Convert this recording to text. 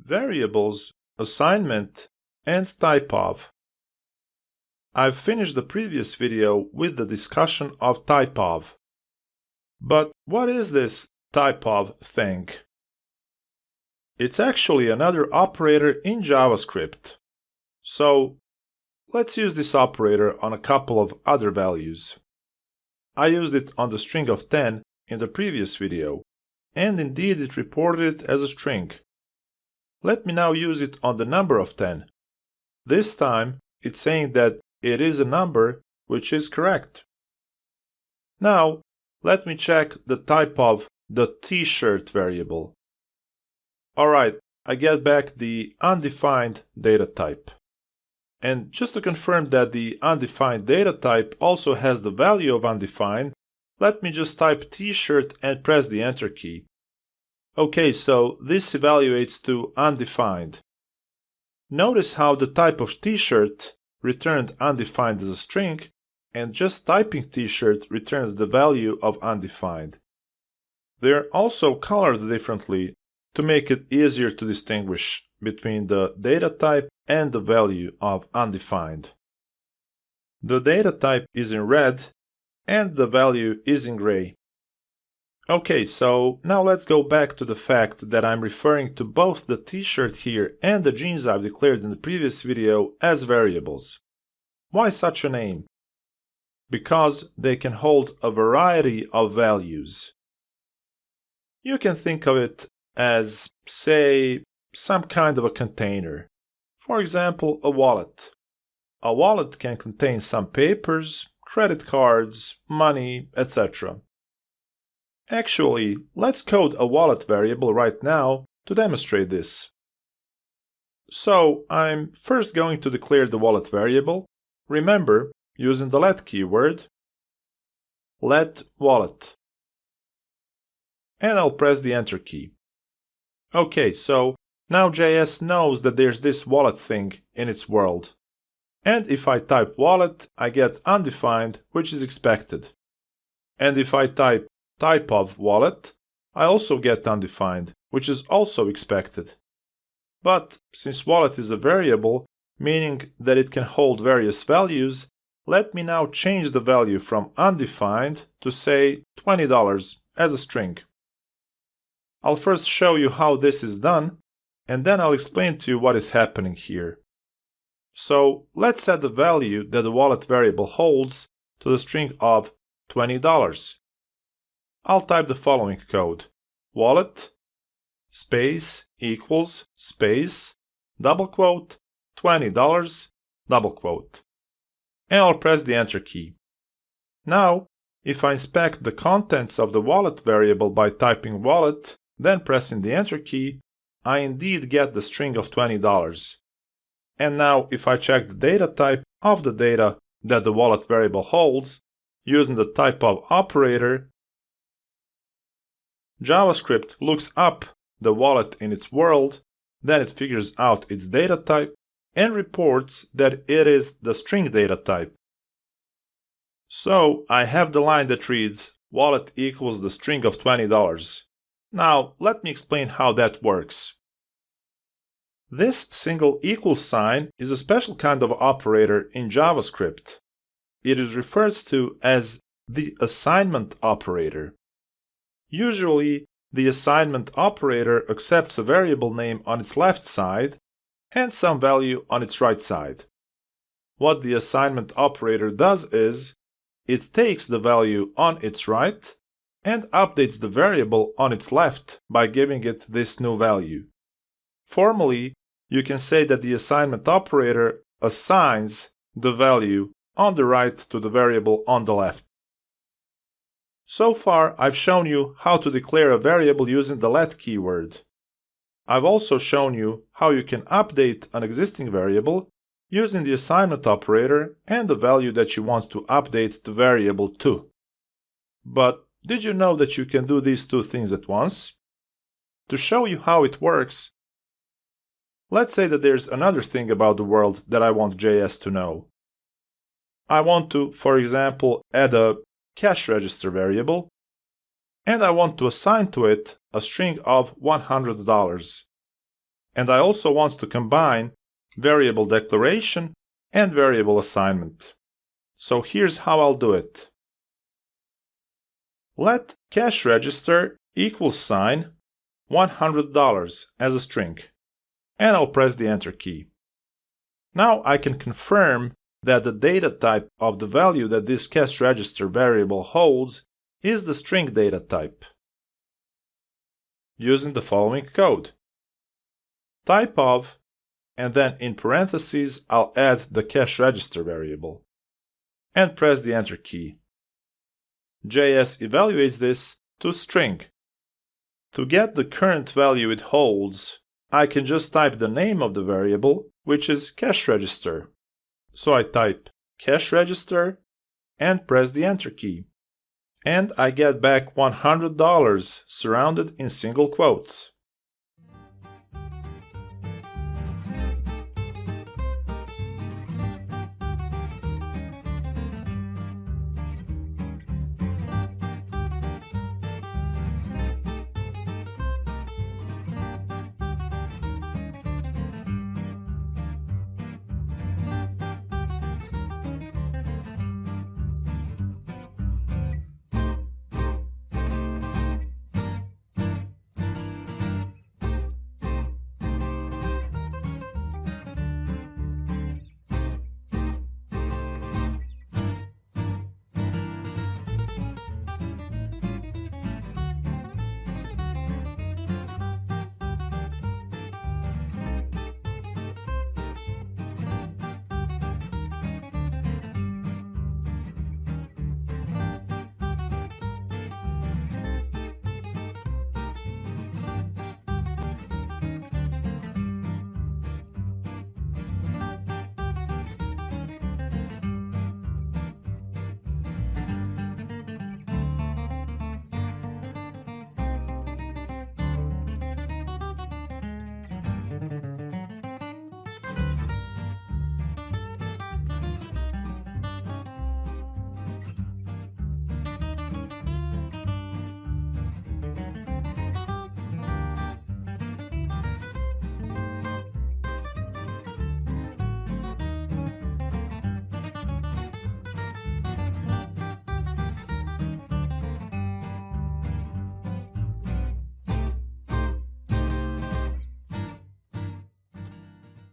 variables, assignment, and typeof. I've finished the previous video with the discussion of typeof. But what is this typeof thing? It's actually another operator in JavaScript. So let's use this operator on a couple of other values. I used it on the string of 10 in the previous video, and indeed it reported it as a string. Let me now use it on the number of 10. This time it's saying that it is a number which is correct. Now let me check the type of the t-shirt variable. Alright, I get back the undefined data type. And just to confirm that the undefined data type also has the value of undefined, let me just type t-shirt and press the enter key. Okay, so this evaluates to undefined. Notice how the type of t-shirt returned undefined as a string, and just typing t-shirt returns the value of undefined. They're also colored differently to make it easier to distinguish between the data type and the value of undefined. The data type is in red and the value is in gray. Okay, so now let's go back to the fact that I'm referring to both the t-shirt here and the jeans I've declared in the previous video as variables. Why such a name? Because they can hold a variety of values. You can think of it as, say, some kind of a container. For example, a wallet. A wallet can contain some papers, credit cards, money, etc. Actually, let's code a wallet variable right now to demonstrate this. So I'm first going to declare the wallet variable. Remember, using the let keyword, let wallet. And I'll press the enter key. Okay, so now JS knows that there's this wallet thing in its world. And if I type wallet, I get undefined, which is expected. And if I type typeof wallet, I also get undefined, which is also expected. But since wallet is a variable, meaning that it can hold various values, let me now change the value from undefined to say $20 as a string. I'll first show you how this is done, and then I'll explain to you what is happening here. So let's set the value that the wallet variable holds to the string of $20. I'll type the following code: wallet space equals space double quote $20 double quote, and I'll press the enter key. Now, if I inspect the contents of the wallet variable by typing wallet, then pressing the enter key, I indeed get the string of $20. And now if I check the data type of the data that the wallet variable holds, using the typeof operator, JavaScript looks up the wallet in its world, then it figures out its data type and reports that it is the string data type. So I have the line that reads wallet equals the string of $20. Now let me explain how that works. This single equal sign is a special kind of operator in JavaScript. It is referred to as the assignment operator. Usually, the assignment operator accepts a variable name on its left side and some value on its right side. What the assignment operator does is, it takes the value on its right and updates the variable on its left by giving it this new value. Formally, you can say that the assignment operator assigns the value on the right to the variable on the left. So far, I've shown you how to declare a variable using the let keyword. I've also shown you how you can update an existing variable using the assignment operator and the value that you want to update the variable to. But did you know that you can do these two things at once? To show you how it works, let's say that there's another thing about the world that I want JS to know. I want to, for example, add a cash register variable, and I want to assign to it a string of $100. and I also want to combine variable declaration and variable assignment. So here's how I'll do it. Let cash register equals sign $100 as a string, and I'll press the Enter key. Now I can confirm that the data type of the value that this cash register variable holds is the string data type. Using the following code. Typeof, and then in parentheses I'll add the cash register variable, and press the Enter key. JS evaluates this to string. To get the current value it holds, I can just type the name of the variable, which is cash register. So I type cash register and press the Enter key. And I get back $100 surrounded in single quotes.